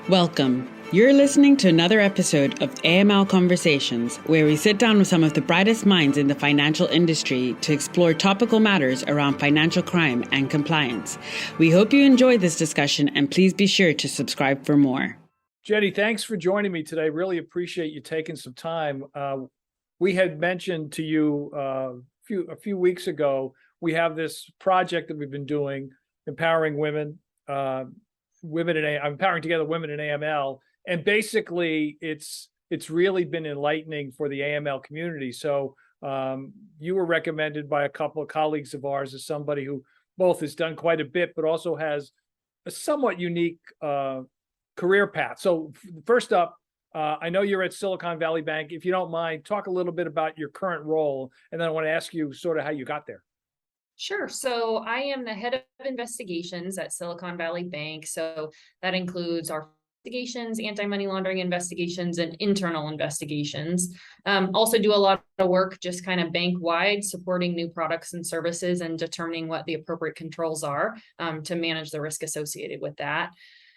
Welcome. You're listening to another episode of AML Conversations, where we sit down with some of the brightest minds in the financial industry to explore topical matters around financial crime and compliance. We hope you enjoy this discussion, and please be sure to subscribe for more. Jenny, thanks for joining me today. Really appreciate you taking some time. We had mentioned to you a few weeks ago, we have this project that we've been doing, empowering women, empowering together women in AML. And basically it's really been enlightening for the AML community. So you were recommended by a couple of colleagues of ours as somebody who both has done quite a bit, but also has a somewhat unique career path. So first up, I know you're at Silicon Valley Bank. If you don't mind, talk a little bit about your current role, and then I want to ask you sort of how you got there. Sure. So I am the head of investigations at Silicon Valley Bank. So that includes our investigations, anti-money laundering investigations, and internal investigations. Also do a lot of work just kind of bank-wide, supporting new products and services and determining what the appropriate controls are to manage the risk associated with that.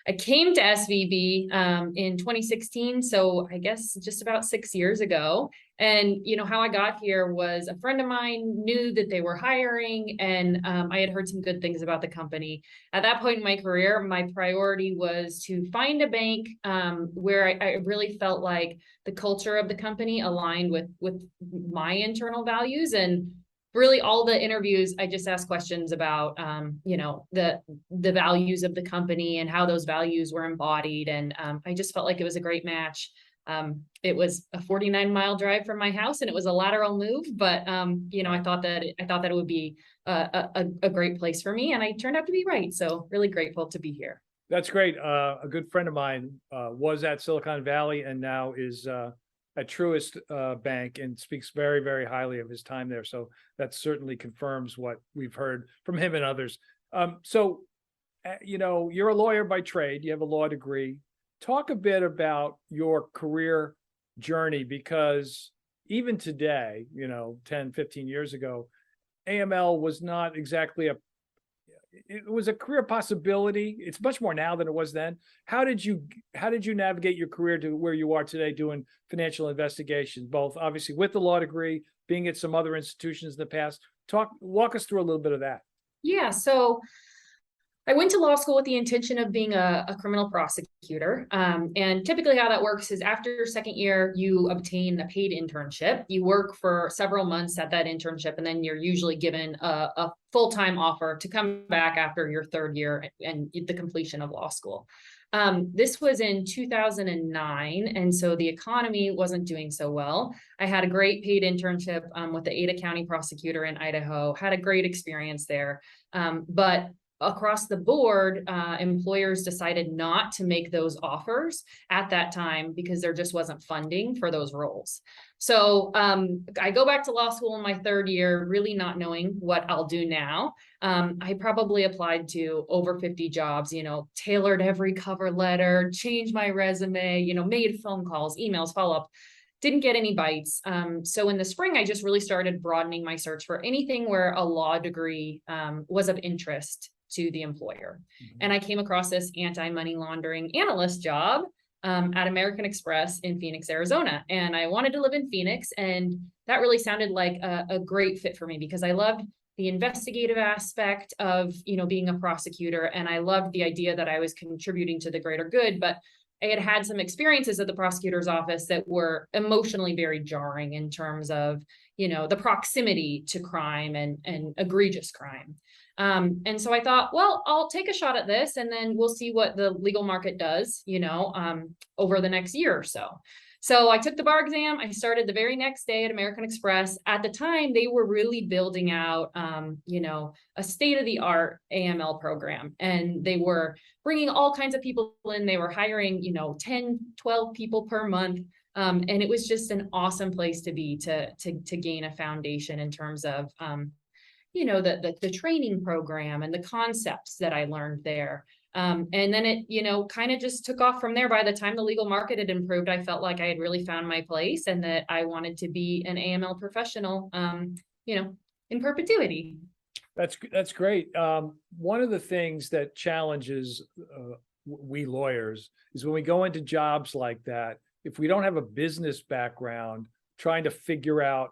I came to SVB in 2016, so I guess just about 6 years ago. And how I got here was a friend of mine knew that they were hiring, and I had heard some good things about the company. At that point in my career, my priority was to find a bank where I really felt like the culture of the company aligned with my internal values. And really all the interviews, I just asked questions about, the values of the company and how those values were embodied. And I just felt like it was a great match. It was a 49-mile drive from my house, and it was a lateral move, but I thought that it would be a great place for me, and I turned out to be right. So really grateful to be here. That's great. A good friend of mine was at Silicon Valley and now is at Truist Bank, and speaks very, very highly of his time there. So that certainly confirms what we've heard from him and others. You're a lawyer by trade. You have a law degree. Talk a bit about your career journey, because even today, 10, 15 years ago, AML was not exactly it was a career possibility. It's much more now than it was then. How did you navigate your career to where you are today doing financial investigations, both obviously with the law degree, being at some other institutions in the past? Walk us through a little bit of that. Yeah, so I went to law school with the intention of being a criminal prosecutor. And typically how that works is after your second year, you obtain a paid internship. You work for several months at that internship, and then you're usually given a full-time offer to come back after your third year and the completion of law school. This was in 2009, and so the economy wasn't doing so well. I had a great paid internship with the Ada County prosecutor in Idaho, had a great experience there. But across the board, employers decided not to make those offers at that time because there just wasn't funding for those roles. So I go back to law school in my third year, really not knowing what I'll do now. I probably applied to over 50 jobs, tailored every cover letter, changed my resume, made phone calls, emails, follow-up. Didn't get any bites. So in the spring, I just really started broadening my search for anything where a law degree was of interest to the employer. Mm-hmm. And I came across this anti-money laundering analyst job at American Express in Phoenix, Arizona. And I wanted to live in Phoenix. And that really sounded like a great fit for me because I loved the investigative aspect of, being a prosecutor. And I loved the idea that I was contributing to the greater good. But I had some experiences at the prosecutor's office that were emotionally very jarring in terms of, the proximity to crime and egregious crime. And so I thought, well, I'll take a shot at this, and then we'll see what the legal market does, over the next year or so. So I took the bar exam. I started the very next day at American Express. At the time, they were really building out, a state-of-the-art AML program, and they were bringing all kinds of people in. They were hiring, 10, 12 people per month. And it was just an awesome place to be to gain a foundation in terms of, the training program and the concepts that I learned there. And then it, kind of just took off from there. By the time the legal market had improved, I felt like I had really found my place and that I wanted to be an AML professional, in perpetuity. That's great. One of the things that challenges we lawyers, is when we go into jobs like that, if we don't have a business background, trying to figure out,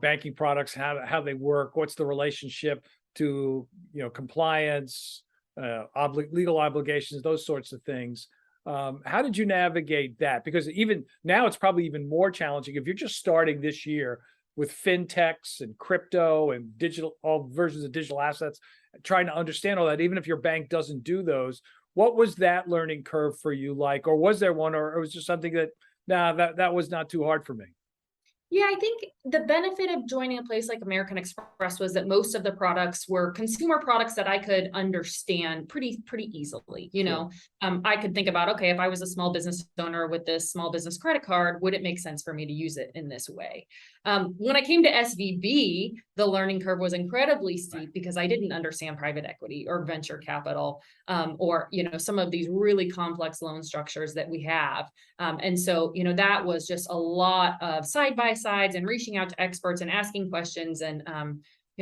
banking products, how they work, what's the relationship to, compliance, legal obligations, those sorts of things. How did you navigate that? Because even now, it's probably even more challenging if you're just starting this year with fintechs and crypto and all versions of digital assets, trying to understand all that, even if your bank doesn't do those. What was that learning curve for you like? Or was there one, or it was just something that, that was not too hard for me? Yeah, I think the benefit of joining a place like American Express was that most of the products were consumer products that I could understand pretty easily. Sure. I could think about, okay, if I was a small business owner with this small business credit card, would it make sense for me to use it in this way? When I came to SVB, the learning curve was incredibly steep because I didn't understand private equity or venture capital, or some of these really complex loan structures that we have. And so, that was just a lot of side by sides and reaching out to experts and asking questions and,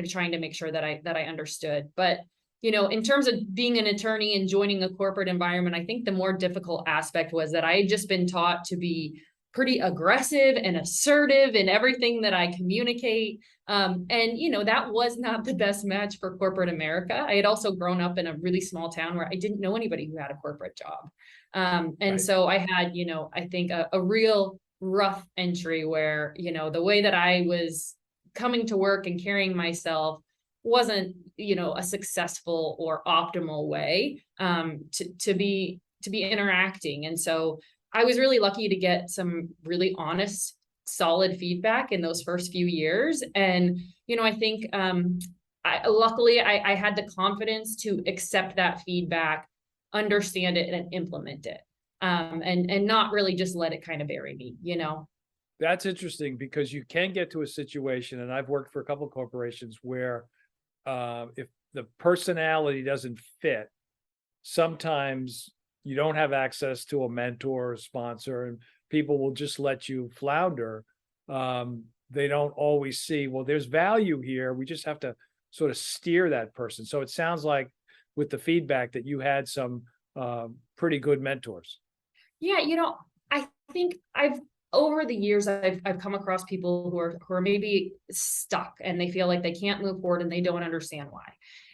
trying to make sure that I understood. But, in terms of being an attorney and joining a corporate environment, I think the more difficult aspect was that I had just been taught to be pretty aggressive and assertive in everything that I communicate. And, that was not the best match for corporate America. I had also grown up in a really small town where I didn't know anybody who had a corporate job. And Right. so I had, I think a real rough entry where, the way that I was coming to work and carrying myself wasn't, a successful or optimal way to be interacting. And so I was really lucky to get some really honest, solid feedback in those first few years. And, I think luckily I had the confidence to accept that feedback, understand it, and implement it. And not really just let it kind of bury me, That's interesting because you can get to a situation, and I've worked for a couple of corporations where if the personality doesn't fit, sometimes you don't have access to a mentor or sponsor, and people will just let you flounder. They don't always see, well, there's value here. We just have to sort of steer that person. So it sounds like with the feedback that you had some pretty good mentors. Yeah, I think over the years I've come across people who are maybe stuck and they feel like they can't move forward and they don't understand why.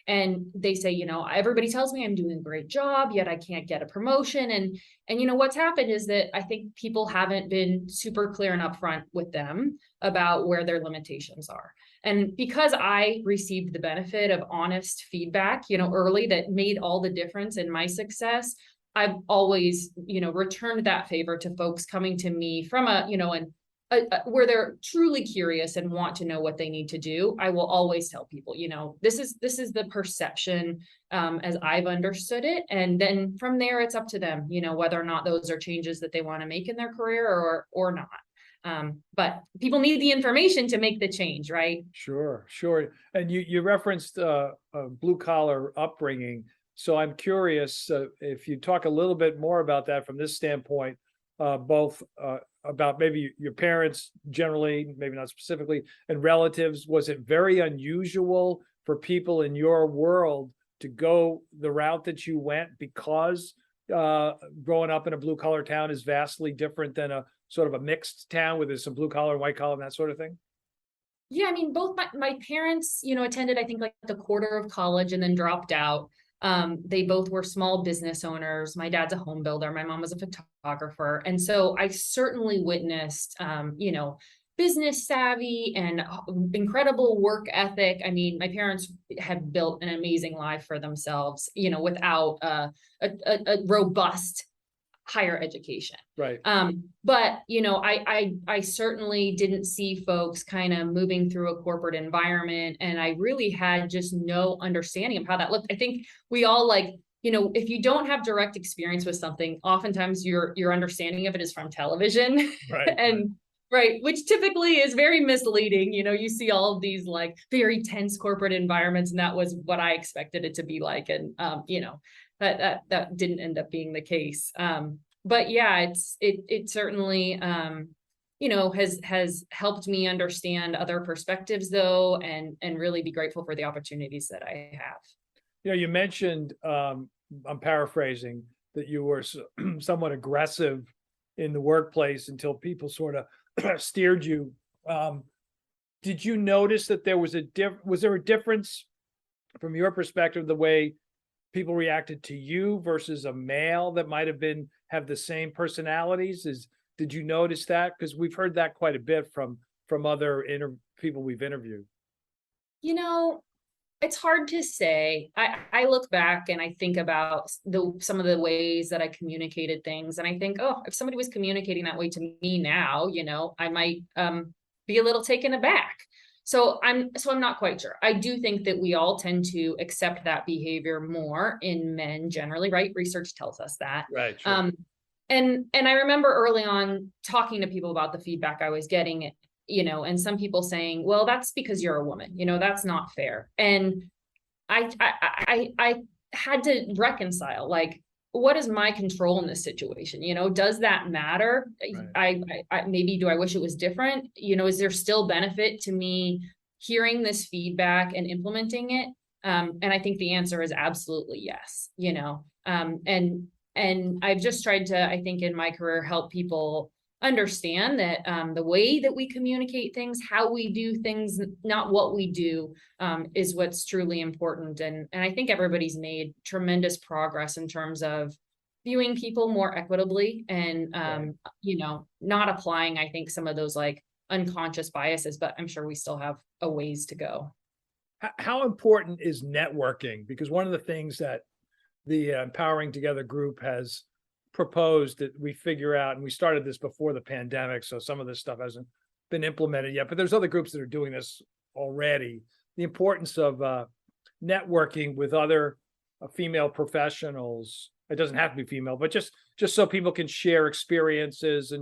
And they say, everybody tells me I'm doing a great job, yet I can't get a promotion. And what's happened is that I think people haven't been super clear and upfront with them about where their limitations are. And because I received the benefit of honest feedback, early, that made all the difference in my success, I've always, returned that favor to folks coming to me from where they're truly curious and want to know what they need to do. I will always tell people, this is the perception as I've understood it. And then from there, it's up to them, whether or not those are changes that they want to make in their career or not. But people need the information to make the change, right? Sure. And you referenced a blue collar upbringing. So I'm curious if you talk a little bit more about that from this standpoint, both about maybe your parents generally, maybe not specifically, and relatives. Was it very unusual for people in your world to go the route that you went because growing up in a blue collar town is vastly different than a sort of a mixed town where there's some blue collar and white collar and that sort of thing? Yeah, I mean, both my parents, attended, I think, like the quarter of college and then dropped out. They both were small business owners. My dad's a home builder. My mom was a photographer. And so I certainly witnessed, business savvy and incredible work ethic. I mean, my parents have built an amazing life for themselves, without a robust higher education. Right. But I certainly didn't see folks kind of moving through a corporate environment, and I really had just no understanding of how that looked. I think we all if you don't have direct experience with something, oftentimes your understanding of it is from television. Right. And right, which typically is very misleading. You see all of these very tense corporate environments, and that was what I expected it to be like. And that didn't end up being the case. But yeah, it certainly has helped me understand other perspectives though, and really be grateful for the opportunities that I have. You mentioned I'm paraphrasing, that you were somewhat aggressive in the workplace until people sort of steered you. Did you notice that there was was there a difference from your perspective, the way people reacted to you versus a male that might have the same personalities? Did you notice that? Because we've heard that quite a bit from other people we've interviewed. You know, it's hard to say. I look back and I think about some of the ways that I communicated things, and I think, oh, if somebody was communicating that way to me now, I might be a little taken aback. So I'm not quite sure. I do think that we all tend to accept that behavior more in men generally, right? Research tells us that. Right. Sure. And I remember early on talking to people about the feedback I was getting, and some people saying, well, that's because you're a woman, that's not fair. And I had to reconcile, like, what is my control in this situation? Does that matter? Right. I maybe, do I wish it was different? Is there still benefit to me hearing this feedback and implementing it? And I think the answer is absolutely yes, and I've just tried to, I think in my career, help people understand that the way that we communicate things, how we do things, not what we do, is what's truly important. And I think everybody's made tremendous progress in terms of viewing people more equitably and, right. Not applying, I think, some of those like unconscious biases, but I'm sure we still have a ways to go. How important is networking? Because one of the things that the Empowering Together group has proposed that we figure out, and we started this before the pandemic, so some of this stuff hasn't been implemented yet, but there's other groups that are doing this already. The importance of networking with other female professionals. It doesn't have to be female, but just so people can share experiences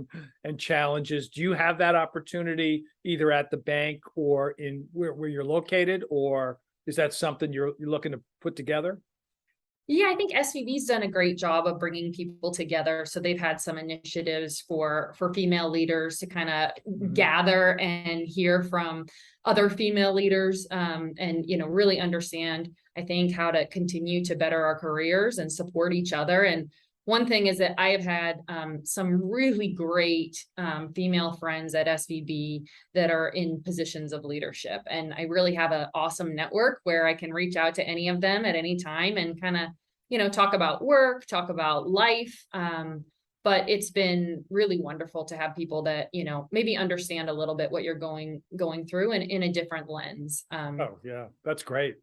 and challenges. Do you have that opportunity either at the bank or in where you're located, or is that something you're looking to put together? Yeah, I think SVB's done a great job of bringing people together. So they've had some initiatives for female leaders to kind of gather and hear from other female leaders, and really understand, I think, how to continue to better our careers and support each other. And one thing is that I have had some really great female friends at SVB that are in positions of leadership. And I really have an awesome network where I can reach out to any of them at any time and kind of, talk about work, talk about life. But it's been really wonderful to have people that, maybe understand a little bit what you're going through and in a different lens. Oh, yeah, that's great.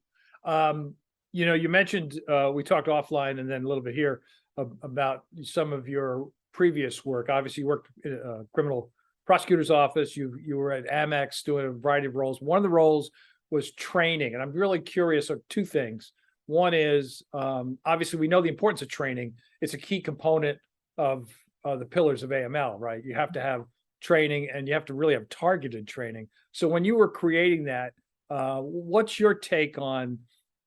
You mentioned, we talked offline and then a little bit here about some of your previous work. Obviously, you worked in a criminal prosecutor's office. You were at Amex doing a variety of roles. One of the roles was training, and I'm really curious of two things. One is, obviously, we know the importance of training. It's a key component of the pillars of AML, right? You have to have training, and you have to really have targeted training. So when you were creating that, what's your take on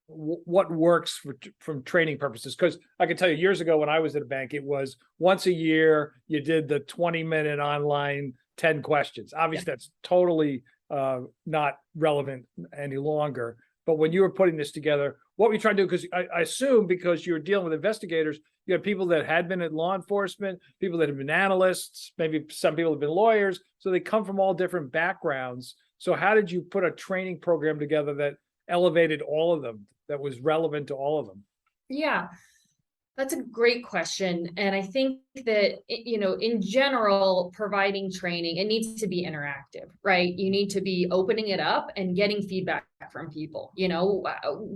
what works from training purposes? Because I can tell you, years ago when I was at a bank, it was once a year you did the 20-minute online 10 questions. Obviously, that's totally not relevant any longer. But when you were putting this together, what were you trying to do? Because I assume, because you're dealing with investigators, you have people that had been in law enforcement, people that have been analysts, maybe some people have been lawyers. So they come from all different backgrounds. So how did you put a training program together that elevated all of them, that was relevant to all of them? Yeah, that's a great question. And I think that, in general, providing training, it needs to be interactive, right? You need to be opening it up and getting feedback from people,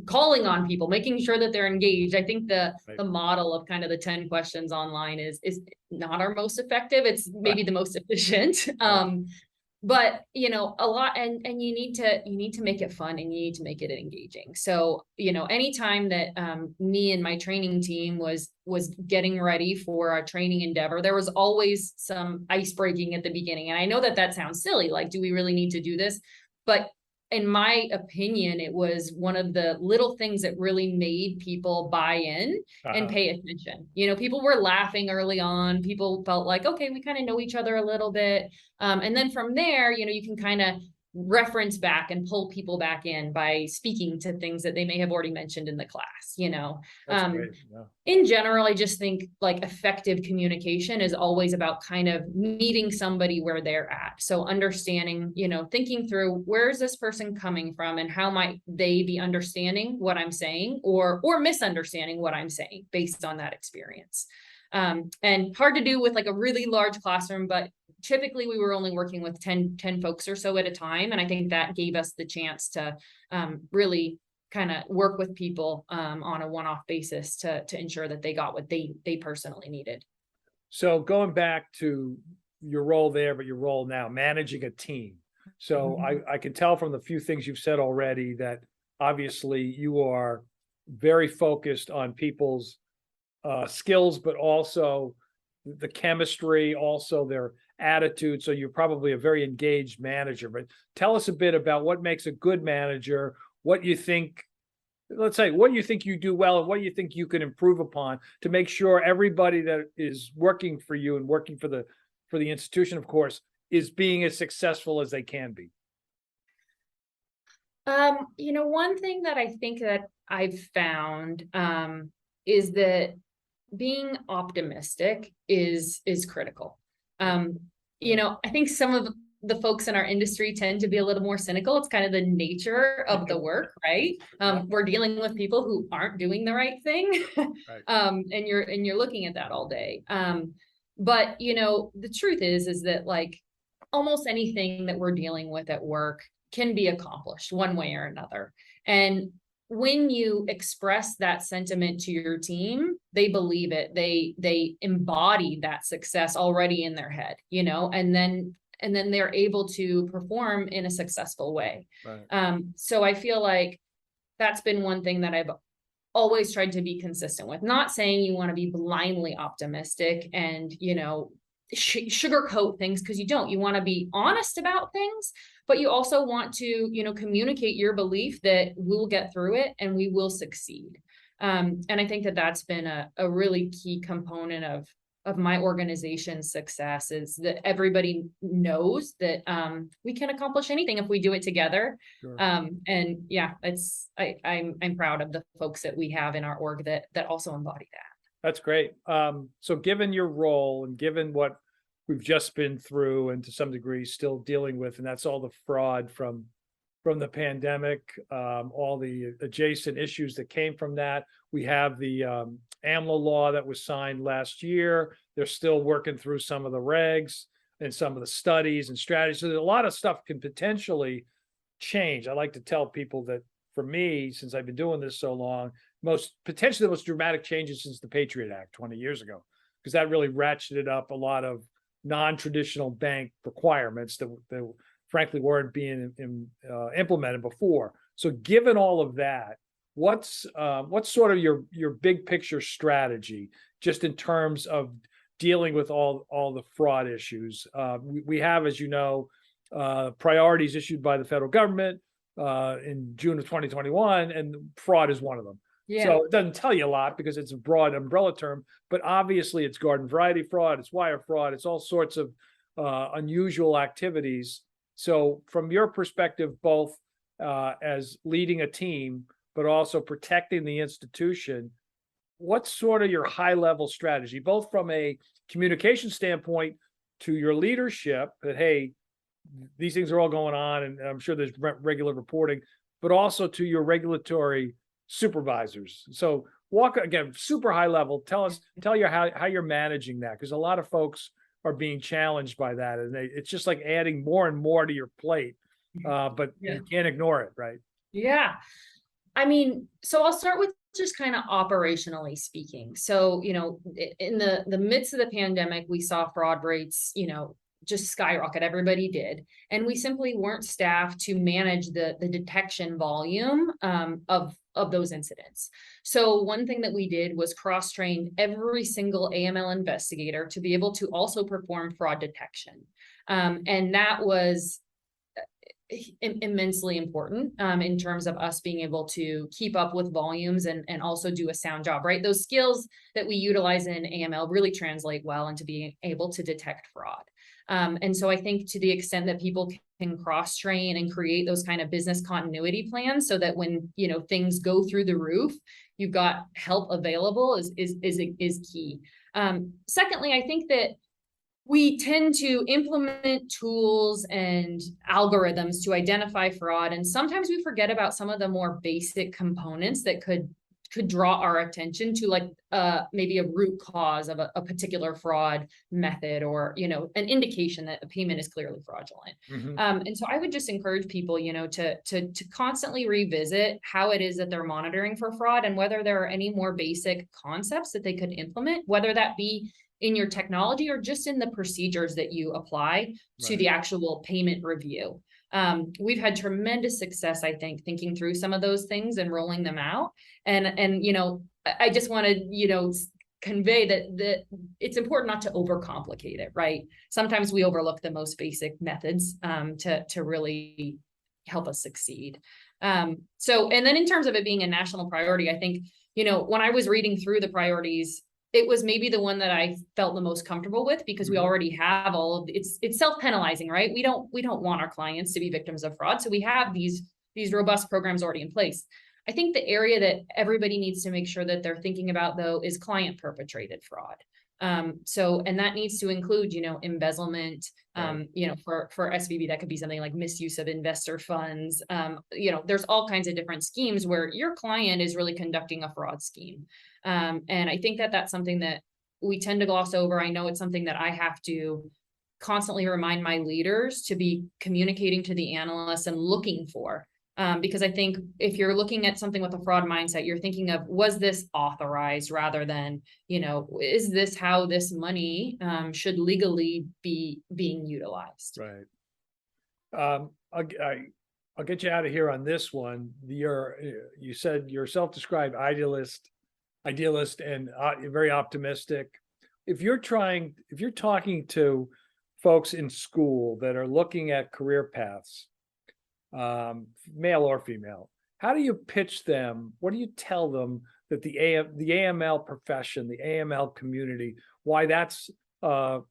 calling on people, making sure that they're engaged. I think the model of kind of the 10 questions online is not our most effective. It's maybe the most efficient. But a lot, and you need to make it fun, and you need to make it engaging. So anytime that me and my training team was getting ready for a training endeavor, there was always some ice breaking at the beginning. And I know that sounds silly, like, do we really need to do this? But in my opinion, it was one of the little things that really made people buy in and pay attention. People were laughing early on. People felt like, okay, we kind of know each other a little bit. And then from there, you can kind of reference back and pull people back in by speaking to things that they may have already mentioned in the class, That's great. Yeah. In general, I just think like effective communication is always about kind of meeting somebody where they're at. So understanding, thinking through where is this person coming from and how might they be understanding what I'm saying or misunderstanding what I'm saying based on that experience. And hard to do with like a really large classroom, but typically we were only working with 10 folks or so at a time. And I think that gave us the chance to really kind of work with people on a one-off basis to ensure that they got what they personally needed. So going back to your role there, but your role now, managing a team. So I can tell from the few things you've said already that obviously you are very focused on people's skills, but also the chemistry, also their attitude. So you're probably a very engaged manager, but tell us a bit about what makes a good manager, what you think, let's say, what you think you do well and what you think you can improve upon to make sure everybody that is working for you and working for the institution, of course, is being as successful as they can be. One thing that I think that I've found is that being optimistic is critical. I think some of the folks in our industry tend to be a little more cynical. It's kind of the nature of the work, right? We're dealing with people who aren't doing the right thing. Right. And you're looking at that all day. But the truth is that like almost anything that we're dealing with at work can be accomplished one way or another. And when you express that sentiment to your team, they believe it. They embody that success already in their head, and then they're able to perform in a successful way. Right. So I feel like that's been one thing that I've always tried to be consistent with. Not saying you want to be blindly optimistic and, sugarcoat things, because you don't. You want to be honest about things, but you also want to, communicate your belief that we'll get through it and we will succeed. And I think that that's been a really key component of my organization's success, is that everybody knows that we can accomplish anything if we do it together. Sure. And yeah, I'm proud of the folks that we have in our org that also embody that. That's great. So given your role and given what we've just been through and to some degree still dealing with, and that's all the fraud from the pandemic, all the adjacent issues that came from that. We have the AML law that was signed last year. They're still working through some of the regs and some of the studies and strategies. So there's a lot of stuff can potentially change. I like to tell people that for me, since I've been doing this so long, potentially the most dramatic changes since the Patriot Act 20 years ago, because that really ratcheted up a lot of non-traditional bank requirements that frankly weren't being implemented before. So given all of that, what's sort of your big picture strategy just in terms of dealing with all the fraud issues? We have, as you know, priorities issued by the federal government in June of 2021, and fraud is one of them. Yeah. So it doesn't tell you a lot because it's a broad umbrella term, but obviously it's garden variety fraud, it's wire fraud, it's all sorts of unusual activities. So from your perspective, both as leading a team, but also protecting the institution, what's sort of your high level strategy, both from a communication standpoint to your leadership that, hey, these things are all going on, and I'm sure there's regular reporting, but also to your regulatory supervisors. So walk again, super high level. Tell you how you're managing that, because a lot of folks are being challenged by that, and it's just like adding more and more to your plate, but you can't ignore it, right? Yeah. I mean, so I'll start with just kind of operationally speaking. So, in the midst of the pandemic, we saw fraud rates, just skyrocket. Everybody did. And we simply weren't staffed to manage the detection volume of those incidents. So one thing that we did was cross-train every single AML investigator to be able to also perform fraud detection. And that was immensely important in terms of us being able to keep up with volumes and also do a sound job, right? Those skills that we utilize in AML really translate well into being able to detect fraud. And so I think to the extent that people can cross-train and create those kind of business continuity plans so that when, things go through the roof, you've got help available is key. Secondly, I think that we tend to implement tools and algorithms to identify fraud. And sometimes we forget about some of the more basic components that could draw our attention to, like maybe a root cause of a particular fraud method, or, an indication that a payment is clearly fraudulent. Mm-hmm. And so I would just encourage people, to constantly revisit how it is that they're monitoring for fraud, and whether there are any more basic concepts that they could implement, whether that be in your technology or just in the procedures that you apply to the actual payment review. We've had tremendous success, I think, thinking through some of those things and rolling them out. And I just want to, convey that it's important not to overcomplicate it, right? Sometimes we overlook the most basic methods to really help us succeed. And then in terms of it being a national priority, I think, when I was reading through the priorities, it was maybe the one that I felt the most comfortable with, because we already have all of it's self-penalizing, right? We don't want our clients to be victims of fraud. So we have these robust programs already in place. I think the area that everybody needs to make sure that they're thinking about, though, is client perpetrated fraud. And that needs to include, embezzlement, for SVB, that could be something like misuse of investor funds. There's all kinds of different schemes where your client is really conducting a fraud scheme. And I think that that's something that we tend to gloss over. I know it's something that I have to constantly remind my leaders to be communicating to the analysts and looking for. Because I think if you're looking at something with a fraud mindset, you're thinking of, was this authorized, rather than, is this how this money should legally be being utilized? Right. I'll get you out of here on this one. You said you're self-described idealist and very optimistic. If you're talking to folks in school that are looking at career paths, male or female, how do you pitch them? What do you tell them that the AML profession, the AML community, why that's a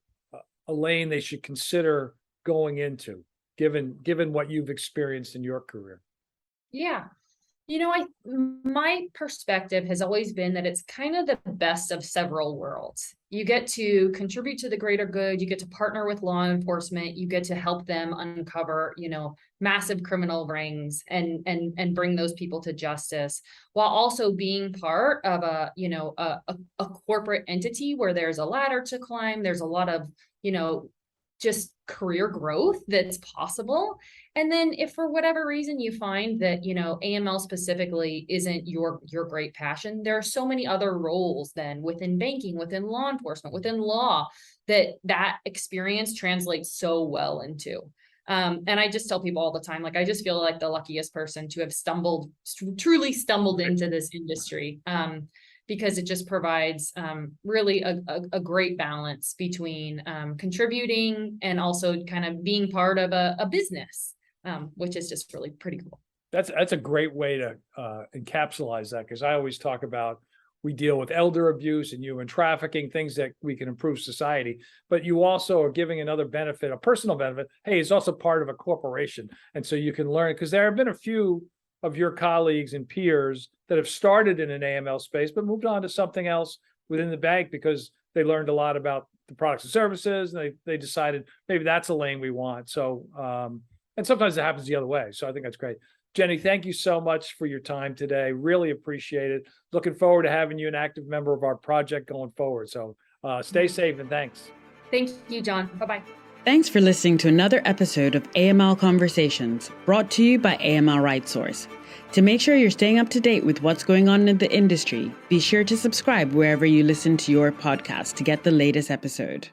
lane they should consider going into, given what you've experienced in your career? Yeah. My perspective has always been that it's kind of the best of several worlds. You get to contribute to the greater good. You get to partner with law enforcement. You get to help them uncover, massive criminal rings and bring those people to justice, while also being part of a corporate entity where there's a ladder to climb. There's a lot of, just career growth that's possible. And then if for whatever reason you find that, AML specifically isn't your great passion, there are so many other roles then within banking, within law enforcement, within law, that experience translates so well into. And I just tell people all the time, I just feel like the luckiest person to have truly stumbled into this industry. Because it just provides really a great balance between contributing and also kind of being part of a business, which is just really pretty cool. That's a great way to encapsulate that, because I always talk about, we deal with elder abuse and human trafficking, things that we can improve society, but you also are giving another benefit, a personal benefit. Hey, it's also part of a corporation. And so you can learn, because there have been a few of your colleagues and peers that have started in an AML space, but moved on to something else within the bank because they learned a lot about the products and services, and they decided maybe that's a lane we want. So, and sometimes it happens the other way. So I think that's great. Jenny, thank you so much for your time today. Really appreciate it. Looking forward to having you an active member of our project going forward. So stay safe and thanks. Thank you, John. Bye-bye. Thanks for listening to another episode of AML Conversations, brought to you by AML RightSource. To make sure you're staying up to date with what's going on in the industry, be sure to subscribe wherever you listen to your podcast to get the latest episode.